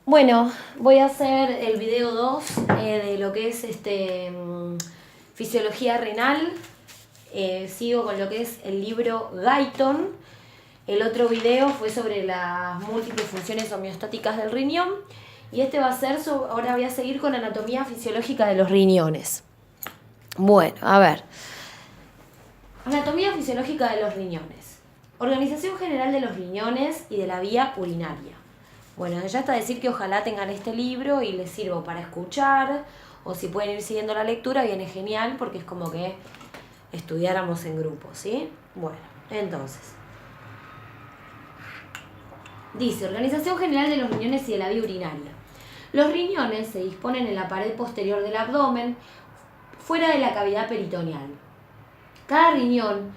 Bueno, voy a hacer el video 2 de lo que es fisiología renal. Sigo con lo que es el libro Guyton. El otro video fue sobre las múltiples funciones homeostáticas del riñón. Y este va a ser, ahora voy a seguir con anatomía fisiológica de los riñones. Bueno, a ver. Anatomía fisiológica de los riñones. Organización general de los riñones y de la vía urinaria. Bueno, ya está decir que ojalá tengan este libro y les sirva para escuchar, o si pueden ir siguiendo la lectura, viene genial porque es como que estudiáramos en grupo, ¿sí? Bueno, entonces. Dice, organización general de los riñones y de la vía urinaria. Los riñones se disponen en la pared posterior del abdomen, fuera de la cavidad peritoneal. Cada riñón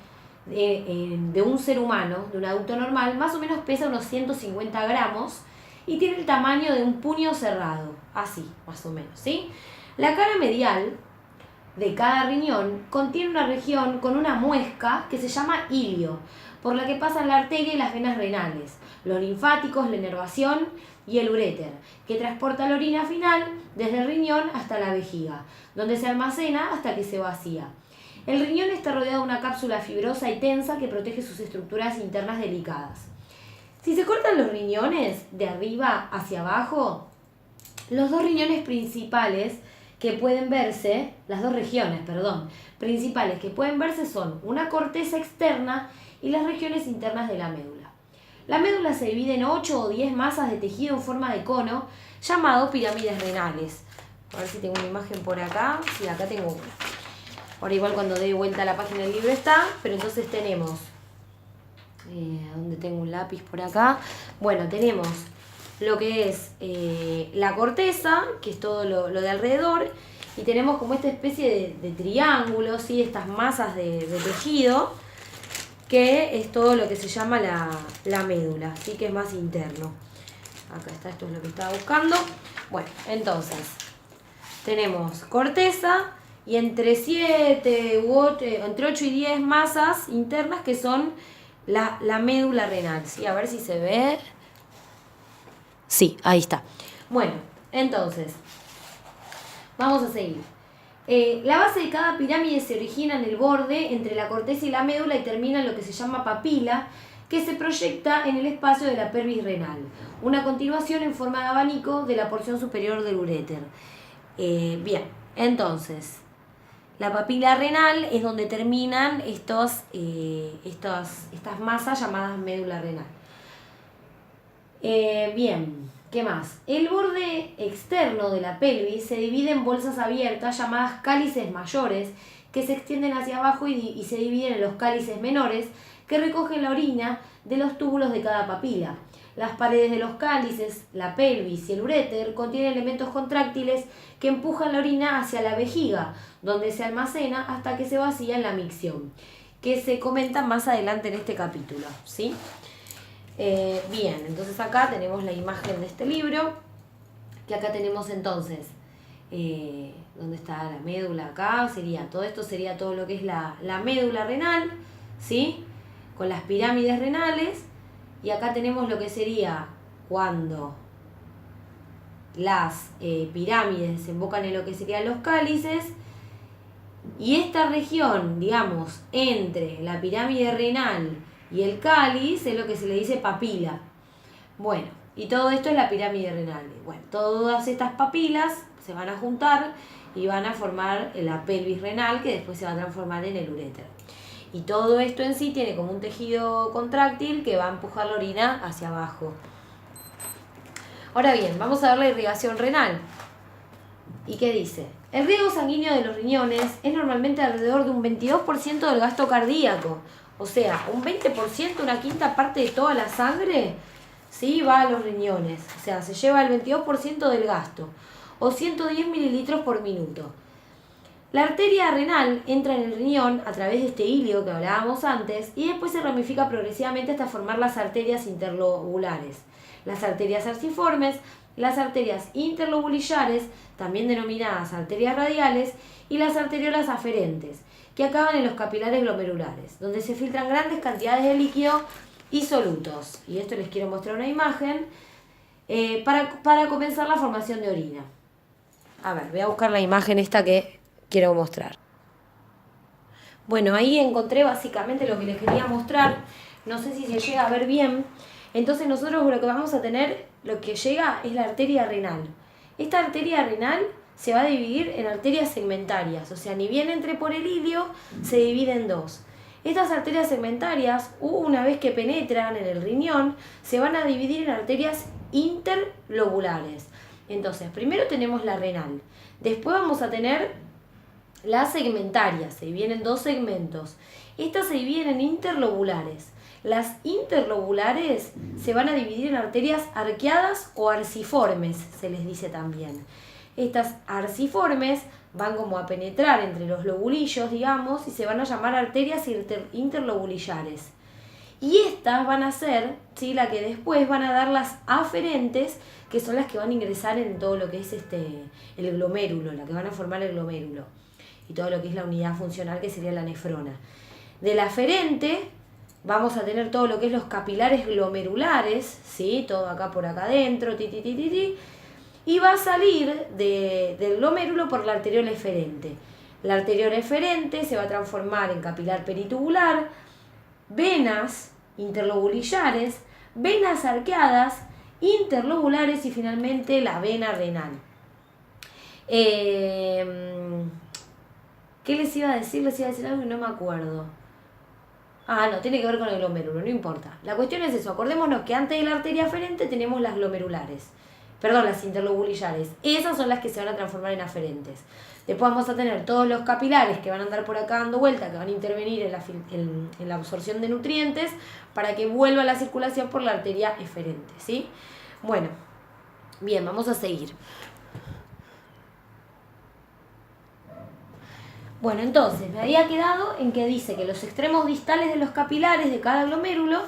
de un ser humano, de un adulto normal, más o menos pesa unos 150 gramos y tiene el tamaño de un puño cerrado, así, más o menos, ¿sí? La cara medial de cada riñón contiene una región con una muesca que se llama ilio, por la que pasan la arteria y las venas renales, los linfáticos, la inervación y el uréter, que transporta la orina final desde el riñón hasta la vejiga, donde se almacena hasta que se vacía. El riñón está rodeado de una cápsula fibrosa y tensa que protege sus estructuras internas delicadas. Si se cortan los riñones de arriba hacia abajo, los dos riñones principales que pueden verse, las dos regiones, principales que pueden verse son una corteza externa y las regiones internas de la médula. La médula se divide en 8 o 10 masas de tejido en forma de cono, llamados pirámides renales. A ver si tengo una imagen por acá. Sí, acá tengo una. Ahora igual cuando dé vuelta a la página del libro está, pero entonces tenemos, ¿dónde tengo un lápiz por acá? Bueno, tenemos lo que es la corteza, que es todo lo de alrededor, y tenemos como esta especie de triángulo, ¿sí? Estas masas de tejido, que es todo lo que se llama la médula, ¿sí? Que es más interno. Acá está, esto es lo que estaba buscando. Bueno, entonces, tenemos corteza, y entre 8 y 10 masas internas que son la médula renal, ¿sí? A ver si se ve. Sí, ahí está. Bueno, entonces, vamos a seguir. La base de cada pirámide se origina en el borde entre la corteza y la médula y termina en lo que se llama papila, que se proyecta en el espacio de la pelvis renal. Una continuación en forma de abanico de la porción superior del uréter. Bien, entonces, la papila renal es donde terminan estas masas llamadas médula renal. Bien, ¿qué más? El borde externo de la pelvis se divide en bolsas abiertas llamadas cálices mayores que se extienden hacia abajo y se dividen en los cálices menores que recogen la orina de los túbulos de cada papila. Las paredes de los cálices, la pelvis y el uréter contienen elementos contráctiles que empujan la orina hacia la vejiga, donde se almacena hasta que se vacía en la micción, que se comenta más adelante en este capítulo, ¿sí? Bien, entonces acá tenemos la imagen de este libro, que acá tenemos entonces, ¿dónde está la médula? Acá sería, todo esto sería todo lo que es la médula renal, ¿sí? Con las pirámides renales. Y acá tenemos lo que sería cuando las pirámides desembocan en lo que serían los cálices. Y esta región, digamos, entre la pirámide renal y el cáliz es lo que se le dice papila. Bueno, y todo esto es la pirámide renal. Bueno, todas estas papilas se van a juntar y van a formar la pelvis renal, que después se va a transformar en el uréter. Y todo esto en sí tiene como un tejido contráctil que va a empujar la orina hacia abajo. Ahora bien, vamos a ver la irrigación renal. ¿Y qué dice? El riego sanguíneo de los riñones es normalmente alrededor de un 22% del gasto cardíaco. O sea, un 20%, una quinta parte de toda la sangre, ¿sí? Va a los riñones. O sea, se lleva el 22% del gasto. O 110 mililitros por minuto. La arteria renal entra en el riñón a través de este ilio que hablábamos antes y después se ramifica progresivamente hasta formar las arterias interlobulares, las arterias arciformes, las arterias interlobulillares, también denominadas arterias radiales, y las arteriolas aferentes, que acaban en los capilares glomerulares, donde se filtran grandes cantidades de líquido y solutos. Y esto les quiero mostrar una imagen para comenzar la formación de orina. A ver, voy a buscar la imagen esta que quiero mostrar. Bueno, ahí encontré básicamente lo que les quería mostrar. No sé si se llega a ver bien. Entonces nosotros lo que vamos a tener, lo que llega es la arteria renal. Esta arteria renal se va a dividir en arterias segmentarias. O sea, ni bien entre por el ilio, se divide en dos. Estas arterias segmentarias, una vez que penetran en el riñón, se van a dividir en arterias interlobulares. Entonces, primero tenemos la renal. Después vamos a tener las segmentarias, se dividen en dos segmentos. Estas se dividen en interlobulares. Las interlobulares se van a dividir en arterias arqueadas o arciformes, se les dice también. Estas arciformes van como a penetrar entre los lobulillos, digamos, y se van a llamar arterias interlobulillares. Y estas van a ser, ¿sí?, la que después van a dar las aferentes, que son las que van a ingresar en todo lo que es el glomérulo, la que van a formar el glomérulo. Y todo lo que es la unidad funcional, que sería la nefrona. De la aferente vamos a tener todo lo que es los capilares glomerulares, ¿sí?, todo acá por acá adentro, y va a salir del glomérulo por la arteriol eferente. La arteriol eferente se va a transformar en capilar peritubular, venas interlobulillares, venas arqueadas, interlobulares y finalmente la vena renal. ¿Qué les iba a decir? Les iba a decir algo y no me acuerdo. No, tiene que ver con el glomérulo, no importa. La cuestión es eso, acordémonos que antes de la arteria aferente tenemos las glomerulares. Perdón, las interlobulillares. Esas son las que se van a transformar en aferentes. Después vamos a tener todos los capilares que van a andar por acá dando vuelta, que van a intervenir en la absorción de nutrientes para que vuelva la circulación por la arteria eferente, ¿sí? Bueno, bien, vamos a seguir. Bueno, entonces, me había quedado en que dice que los extremos distales de los capilares de cada glomérulo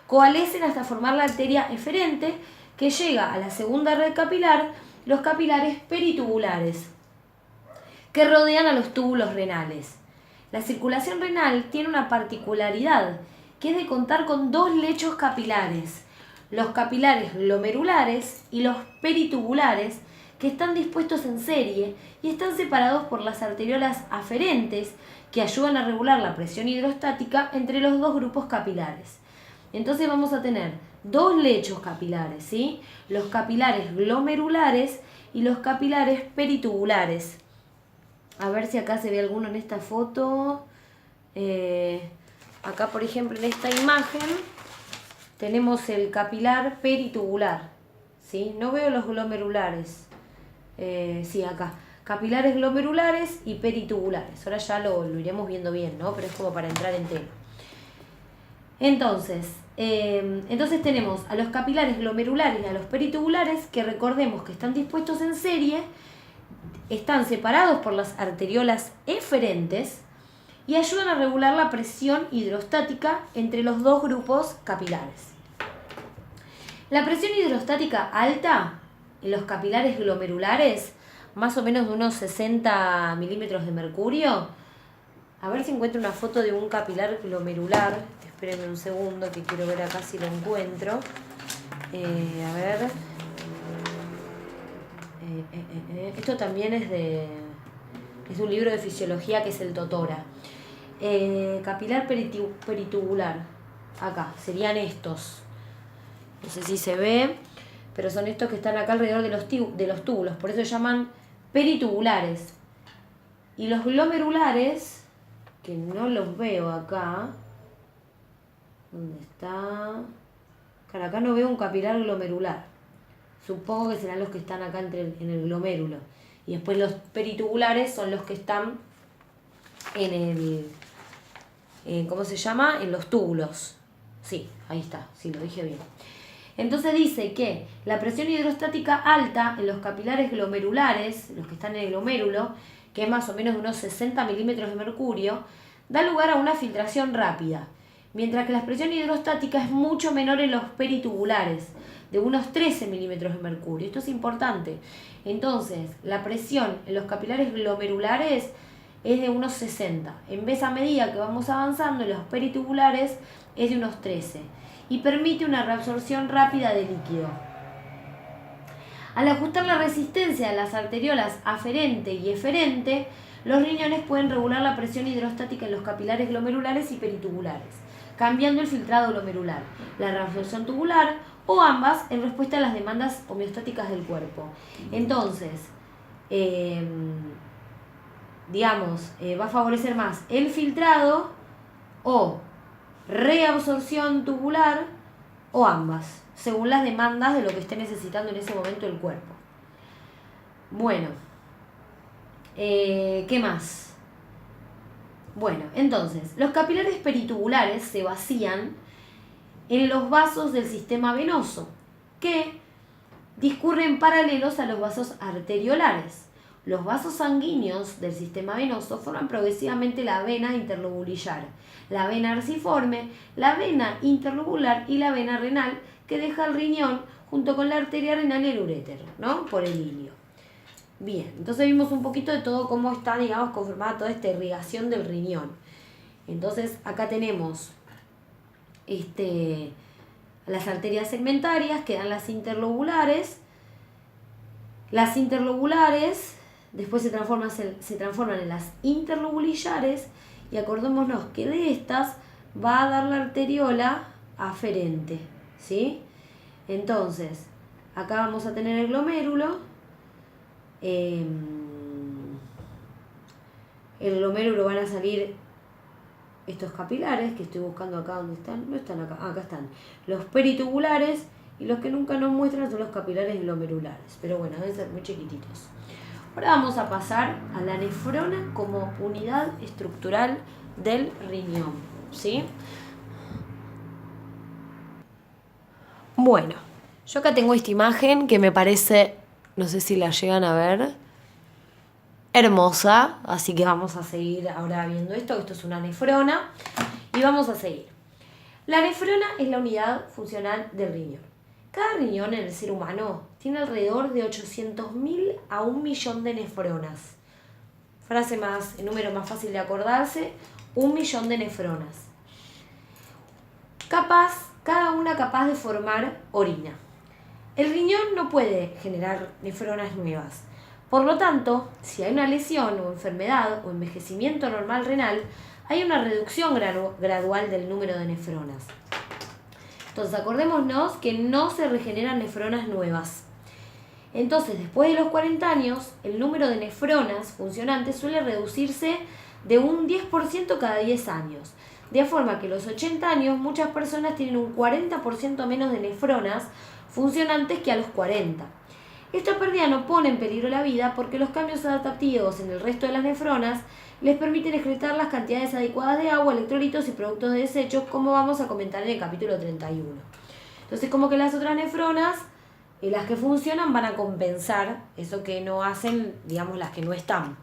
coalescen hasta formar la arteria eferente, que llega a la segunda red capilar, los capilares peritubulares, que rodean a los túbulos renales. La circulación renal tiene una particularidad, que es de contar con dos lechos capilares, los capilares glomerulares y los peritubulares, que están dispuestos en serie y están separados por las arteriolas aferentes, que ayudan a regular la presión hidrostática entre los dos grupos capilares. Entonces vamos a tener dos lechos capilares, ¿sí?, los capilares glomerulares y los capilares peritubulares. A ver si acá se ve alguno en esta foto. Acá, por ejemplo, en esta imagen tenemos el capilar peritubular, ¿sí? No veo los glomerulares. Sí, acá. Capilares glomerulares y peritubulares. Ahora ya lo iremos viendo bien, ¿no? Pero es como para entrar en tema. Entonces tenemos a los capilares glomerulares y a los peritubulares, que recordemos que están dispuestos en serie, están separados por las arteriolas eferentes y ayudan a regular la presión hidrostática entre los dos grupos capilares. La presión hidrostática alta en los capilares glomerulares, más o menos de unos 60 milímetros de mercurio. A ver si encuentro una foto de un capilar glomerular. Espérenme un segundo que quiero ver acá si lo encuentro. A ver. Esto también es de un libro de fisiología que es el Totora. Capilar peritubular. Acá, serían estos. No sé si se ve, pero son estos que están acá alrededor de los túbulos. Por eso se llaman peritubulares. Y los glomerulares, que no los veo acá. ¿Dónde está? Claro, acá no veo un capilar glomerular. Supongo que serán los que están acá en el glomérulo. Y después los peritubulares son los que están ¿cómo se llama? En los túbulos. Sí, ahí está, sí, lo dije bien. Entonces dice que la presión hidrostática alta en los capilares glomerulares, los que están en el glomérulo, que es más o menos de unos 60 milímetros de mercurio, da lugar a una filtración rápida, mientras que la presión hidrostática es mucho menor en los peritubulares, de unos 13 milímetros de mercurio. Esto es importante. Entonces, la presión en los capilares glomerulares es de unos 60. En vez, a medida que vamos avanzando en los peritubulares, es de unos 13. Y permite una reabsorción rápida de líquido. Al ajustar la resistencia de las arteriolas aferente y eferente, los riñones pueden regular la presión hidrostática en los capilares glomerulares y peritubulares, cambiando el filtrado glomerular, la reabsorción tubular o ambas en respuesta a las demandas homeostáticas del cuerpo. Entonces, va a favorecer más el filtrado o reabsorción tubular o ambas, según las demandas de lo que esté necesitando en ese momento el cuerpo. Bueno, ¿qué más? Bueno, entonces, los capilares peritubulares se vacían en los vasos del sistema venoso, que discurren paralelos a los vasos arteriolares. Los vasos sanguíneos del sistema venoso forman progresivamente la vena interlobulillar, la vena arciforme, la vena interlobular y la vena renal, que deja el riñón junto con la arteria renal y el urétero, ¿no? Por el ilio. Bien, entonces vimos un poquito de todo cómo está, digamos, conformada toda esta irrigación del riñón. Entonces, acá tenemos las arterias segmentarias, que dan las interlobulares. Las interlobulares después se transforman en las interlobulillares, y acordémonos que de estas va a dar la arteriola aferente, ¿sí? Entonces, acá vamos a tener el glomérulo. El glomérulo van a salir estos capilares, que estoy buscando acá donde están, no están acá, acá están, los peritubulares, y los que nunca nos muestran son los capilares glomerulares, pero bueno, deben ser muy chiquititos. Ahora vamos a pasar a la nefrona como unidad estructural del riñón, ¿sí? Bueno, yo acá tengo esta imagen que me parece, no sé si la llegan a ver, hermosa, así que vamos a seguir ahora viendo esto. Esto es una nefrona y vamos a seguir. La nefrona es la unidad funcional del riñón. Cada riñón en el ser humano tiene alrededor de 800.000 a 1.000.000 de nefronas. Frase más, el número más fácil de acordarse, 1.000.000 de nefronas. Cada una capaz de formar orina. El riñón no puede generar nefronas nuevas. Por lo tanto, si hay una lesión o enfermedad o envejecimiento normal renal, hay una reducción gradual del número de nefronas. Entonces, acordémonos que no se regeneran nefronas nuevas. Entonces, después de los 40 años, el número de nefronas funcionantes suele reducirse de un 10% cada 10 años. De forma que a los 80 años muchas personas tienen un 40% menos de nefronas funcionantes que a los 40. Esta pérdida no pone en peligro la vida porque los cambios adaptativos en el resto de las nefronas les permiten excretar las cantidades adecuadas de agua, electrolitos y productos de desechos, como vamos a comentar en el capítulo 31. Entonces, como que las otras nefronas, las que funcionan, van a compensar eso que no hacen, digamos, las que no están.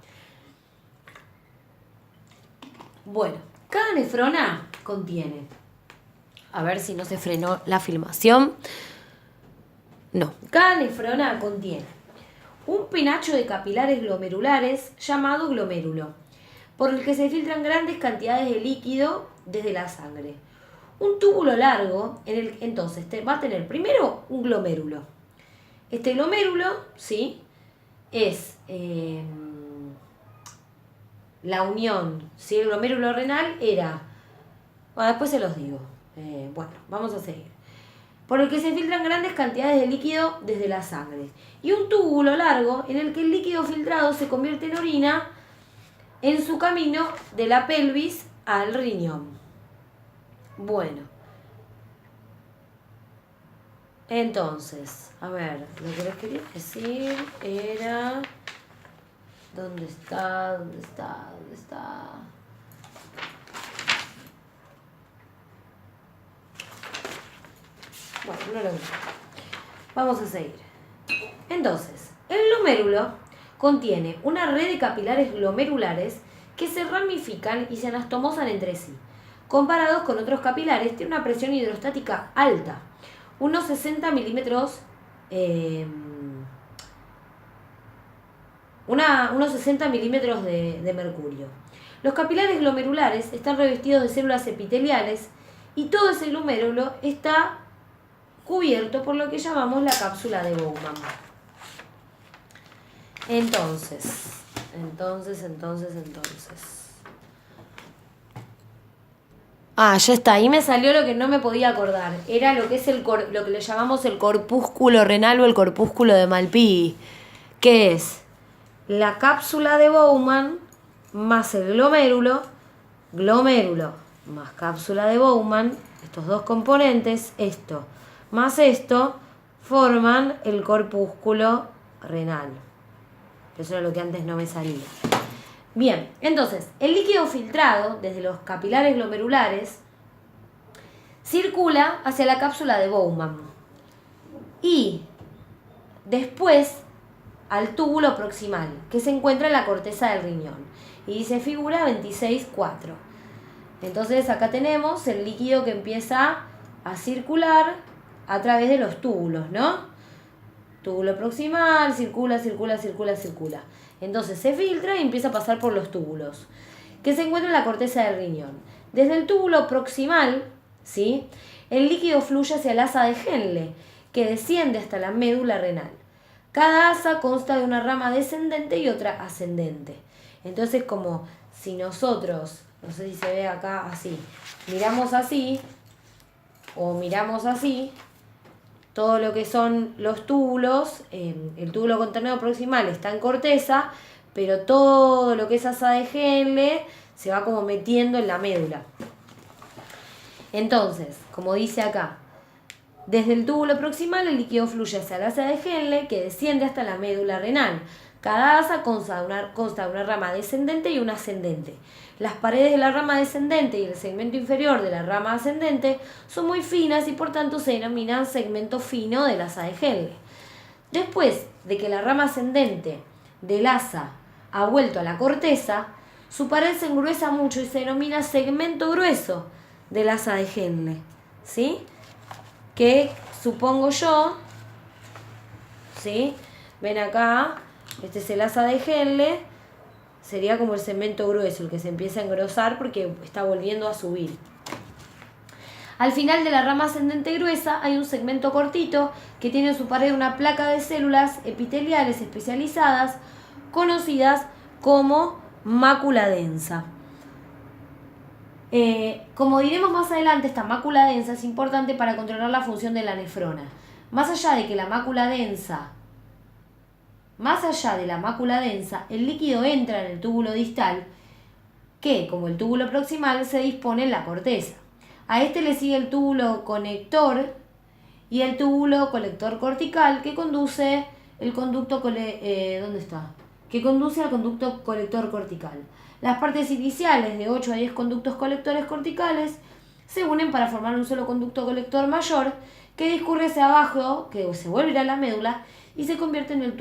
Bueno, cada nefrona contiene, a ver si no se frenó la filmación. No, cada nefrona contiene un penacho de capilares glomerulares llamado glomérulo, por el que se filtran grandes cantidades de líquido desde la sangre. Un túbulo largo, entonces va a tener primero un glomérulo. Este glomérulo, ¿sí?, es la unión, ¿sí? El glomérulo renal era, bueno, después se los digo, bueno, vamos a seguir. Por el que se filtran grandes cantidades de líquido desde la sangre. Y un túbulo largo en el que el líquido filtrado se convierte en orina en su camino de la pelvis al riñón. Bueno. Entonces, a ver, lo que les quería decir era... ¿Dónde está? ¿Dónde está? ¿Dónde está? Bueno, no lo veo. Vamos a seguir. Entonces, el glomérulo contiene una red de capilares glomerulares que se ramifican y se anastomosan entre sí. Comparados con otros capilares, tiene una presión hidrostática alta, unos 60 milímetros, unos 60 milímetros de mercurio. Los capilares glomerulares están revestidos de células epiteliales y todo ese glomérulo está cubierto por lo que llamamos la cápsula de Bowman. Entonces. Ah, ya está. Ahí me salió lo que no me podía acordar. Era lo que es lo que le llamamos el corpúsculo renal o el corpúsculo de Malpighi. Que es la cápsula de Bowman más el glomérulo más cápsula de Bowman, estos dos componentes, esto más esto, forman el corpúsculo renal. Eso era lo que antes no me salía. Bien, entonces, el líquido filtrado desde los capilares glomerulares circula hacia la cápsula de Bowman y después al túbulo proximal, que se encuentra en la corteza del riñón. Y dice figura 26.4. Entonces acá tenemos el líquido que empieza a circular a través de los túbulos, ¿no? Túbulo proximal, circula. Entonces se filtra y empieza a pasar por los túbulos, que se encuentran en la corteza del riñón. Desde el túbulo proximal, ¿sí?, el líquido fluye hacia el asa de Henle, que desciende hasta la médula renal. Cada asa consta de una rama descendente y otra ascendente. Entonces, como si nosotros, no sé si se ve acá así, miramos así o miramos así, todo lo que son los túbulos, el túbulo contorneado proximal está en corteza, pero todo lo que es asa de Henle se va como metiendo en la médula. Entonces, como dice acá, desde el túbulo proximal el líquido fluye hacia el asa de Henle, que desciende hasta la médula renal. Cada asa consta de una rama descendente y una ascendente. Las paredes de la rama descendente y el segmento inferior de la rama ascendente son muy finas y por tanto se denominan segmento fino del asa de Henle. Después de que la rama ascendente del asa ha vuelto a la corteza, su pared se engruesa mucho y se denomina segmento grueso del asa de Henle, ¿sí?, que supongo yo, ¿sí?, ven acá, este es el asa de Henle, sería como el segmento grueso, el que se empieza a engrosar porque está volviendo a subir. Al final de la rama ascendente gruesa hay un segmento cortito que tiene en su pared una placa de células epiteliales especializadas conocidas como mácula densa. Como diremos más adelante, esta mácula densa es importante para controlar la función de la nefrona. Más allá de la mácula densa, el líquido entra en el túbulo distal, que, como el túbulo proximal, se dispone en la corteza. A este le sigue el túbulo conector y el túbulo colector cortical, que conduce al conducto colector cortical. Las partes iniciales de 8 a 10 conductos colectores corticales se unen para formar un solo conducto colector mayor que discurre hacia abajo, que se vuelve a la médula y se convierte en el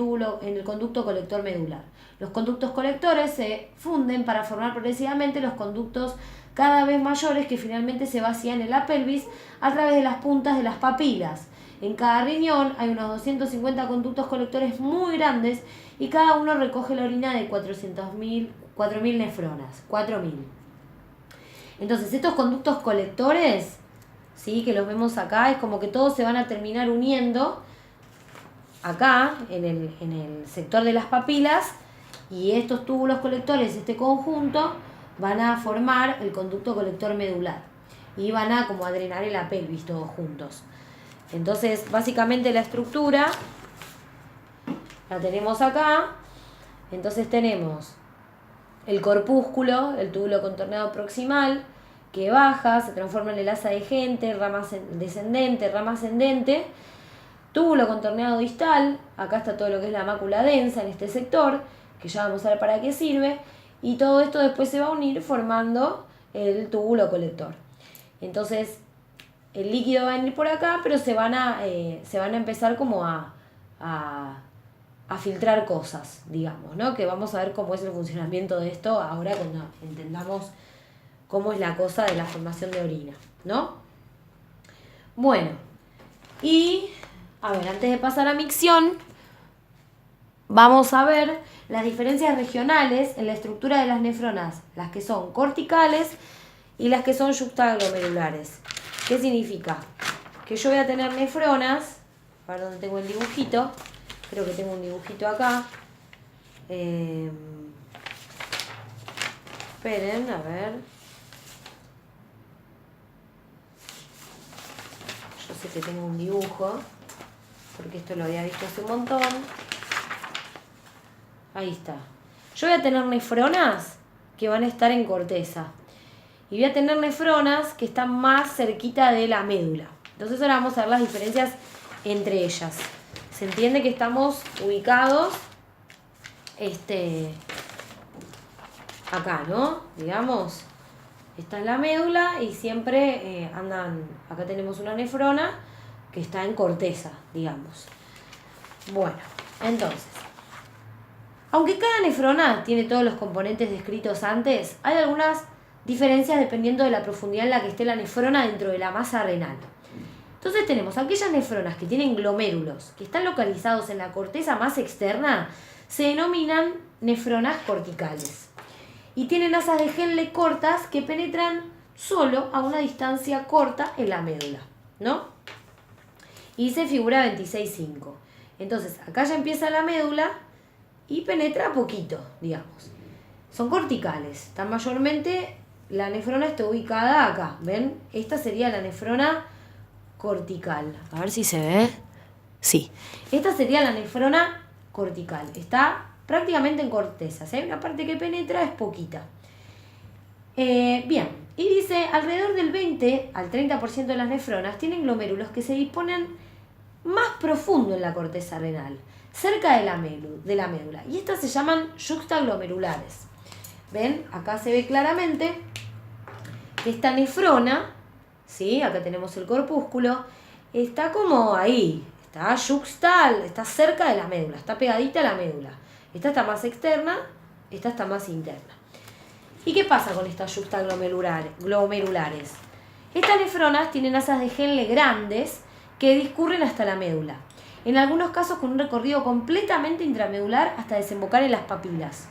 conducto colector medular. Los conductos colectores se funden para formar progresivamente los conductos cada vez mayores que finalmente se vacían en la pelvis a través de las puntas de las papilas. En cada riñón hay unos 250 conductos colectores muy grandes y cada uno recoge la orina de 4.000 nefronas. 4.000. Entonces, estos conductos colectores, ¿sí?, que los vemos acá, es como que todos se van a terminar uniendo acá, en el sector de las papilas, y estos túbulos colectores, este conjunto, van a formar el conducto colector medular y van a como a drenar en la pelvis todos juntos. Entonces, básicamente la estructura la tenemos acá. Entonces tenemos el corpúsculo, el túbulo contorneado proximal, que baja, se transforma en el asa de Henle, rama descendente, rama ascendente, túbulo contorneado distal, acá está todo lo que es la mácula densa en este sector, que ya vamos a ver para qué sirve, y todo esto después se va a unir formando el túbulo colector. Entonces, el líquido va a venir por acá, pero se van a empezar como a filtrar cosas, digamos, ¿no? Que vamos a ver cómo es el funcionamiento de esto ahora cuando entendamos cómo es la cosa de la formación de orina, ¿no? Bueno, y a ver, antes de pasar a micción, vamos a ver las diferencias regionales en la estructura de las nefronas, las que son corticales y las que son yuxtaglomerulares. ¿Qué significa? Que yo voy a tener nefronas, a ver dónde tengo el dibujito, creo que tengo un dibujito acá, Esperen, a ver. Yo sé que tengo un dibujo, porque esto lo había visto hace un montón. Ahí está. Yo voy a tener nefronas que van a estar en corteza. Y voy a tener nefronas que están más cerquita de la médula. Entonces ahora vamos a ver las diferencias entre ellas. Se entiende que estamos ubicados acá, ¿no? Digamos, esta es la médula y siempre andan... Acá tenemos una nefrona que está en corteza, digamos. Bueno, entonces... Aunque cada nefrona tiene todos los componentes descritos antes, hay algunas diferencias dependiendo de la profundidad en la que esté la nefrona dentro de la masa renal. Entonces tenemos aquellas nefronas que tienen glomérulos, que están localizados en la corteza más externa, se denominan nefronas corticales. Y tienen asas de Henle cortas que penetran solo a una distancia corta en la médula, ¿no? Y dice figura 26.5. Entonces acá ya empieza la médula y penetra poquito, digamos. Son corticales, están mayormente, la nefrona está ubicada acá, ¿ven? Esta sería la nefrona cortical. A ver si se ve. Sí. Esta sería la nefrona cortical. Está prácticamente en corteza. Si hay una parte que penetra, es poquita. Bien. Y dice, alrededor del 20 al 30% de las nefronas tienen glomérulos que se disponen más profundo en la corteza renal, cerca de la médula. Y estas se llaman yuxtaglomerulares. ¿Ven? Acá se ve claramente que esta nefrona, ¿sí? Acá tenemos el corpúsculo, está como ahí, está yuxtal, está cerca de la médula, está pegadita a la médula. Esta está más externa, esta está más interna. ¿Y qué pasa con estas yuxtaglomerulares? Estas nefronas tienen asas de Henle grandes que discurren hasta la médula, en algunos casos con un recorrido completamente intramedular hasta desembocar en las papilas.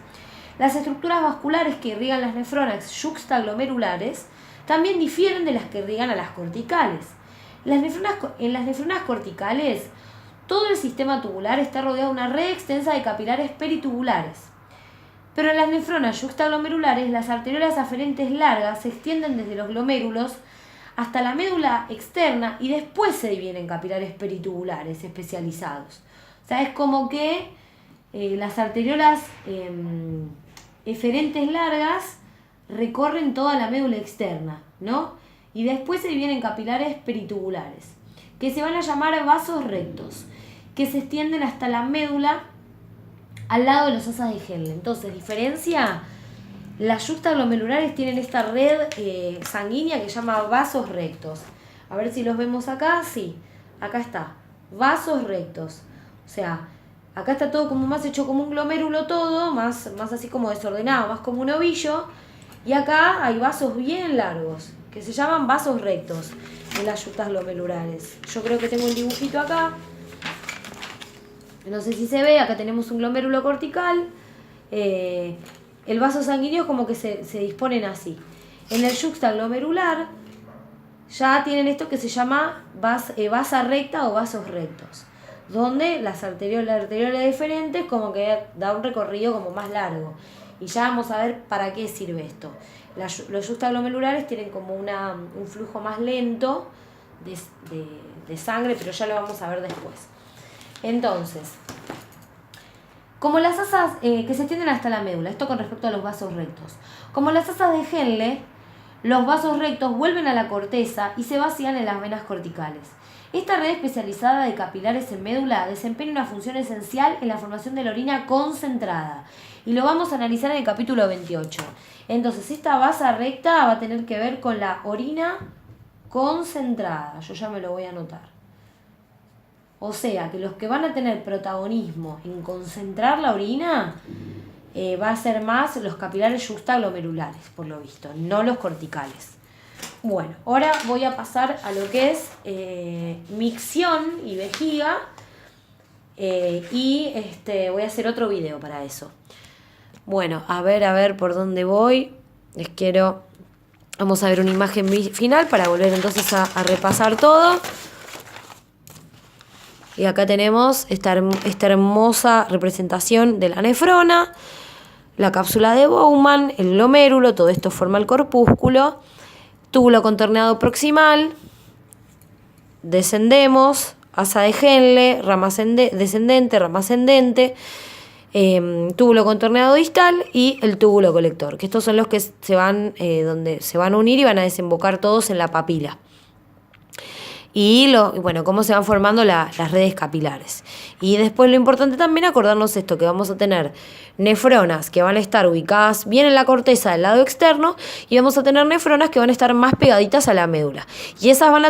Las estructuras vasculares que irrigan las nefronas yuxtaglomerulares también difieren de las que irrigan a las corticales. En las nefronas corticales, todo el sistema tubular está rodeado de una red extensa de capilares peritubulares. Pero en las nefronas yuxtaglomerulares, las arteriolas aferentes largas se extienden desde los glomérulos hasta la médula externa y después se dividen en capilares peritubulares especializados. O sea, es como que las arteriolas eferentes largas recorren toda la médula externa, ¿no? Y después se dividen en capilares peritubulares, que se van a llamar vasos rectos, que se extienden hasta la médula al lado de los asas de Henle. Entonces, diferencia, las yuxtaglomerulares tienen esta red sanguínea que se llama vasos rectos. A ver si los vemos acá, sí, acá está, vasos rectos. O sea, acá está todo como más hecho como un glomérulo todo, más así como desordenado, más como un ovillo. Y acá hay vasos bien largos, que se llaman vasos rectos en las yuxtaglomerulares. Yo creo que tengo un dibujito acá. No sé si se ve, acá tenemos un glomérulo cortical. El vaso sanguíneo como que se disponen así. En el yuxtaglomerular ya tienen esto que se llama vasa recta o vasos rectos, donde las arteriolas deferentes como que da un recorrido como más largo. Y ya vamos a ver para qué sirve esto. Los yuxtaglomerulares tienen como un flujo más lento de sangre, pero ya lo vamos a ver después. Entonces, como las asas que se extienden hasta la médula, esto con respecto a los vasos rectos. Como las asas de Henle, los vasos rectos vuelven a la corteza y se vacían en las venas corticales. Esta red especializada de capilares en médula desempeña una función esencial en la formación de la orina concentrada. Y lo vamos a analizar en el capítulo 28. Entonces, esta vasa recta va a tener que ver con la orina concentrada. Yo ya me lo voy a anotar. O sea, que los que van a tener protagonismo en concentrar la orina va a ser más los capilares yuxtaglomerulares, por lo visto, no los corticales. Bueno, ahora voy a pasar a lo que es micción y vejiga voy a hacer otro video para eso. Bueno, a ver por dónde voy. Vamos a ver una imagen final para volver entonces a repasar todo. Y acá tenemos esta hermosa representación de la nefrona, la cápsula de Bowman, el glomérulo, todo esto forma el corpúsculo, túbulo contorneado proximal, descendemos, asa de Henle, rama descendente, rama ascendente, túbulo contorneado distal y el túbulo colector, que estos son los que donde se van a unir y van a desembocar todos en la papila. Y cómo se van formando las redes capilares. Y después lo importante también acordarnos esto, que vamos a tener nefronas que van a estar ubicadas bien en la corteza del lado externo y vamos a tener nefronas que van a estar más pegaditas a la médula. Y esas van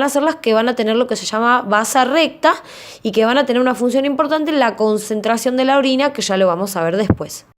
a ser las que van a tener lo que se llama vasa recta y que van a tener una función importante en la concentración de la orina, que ya lo vamos a ver después.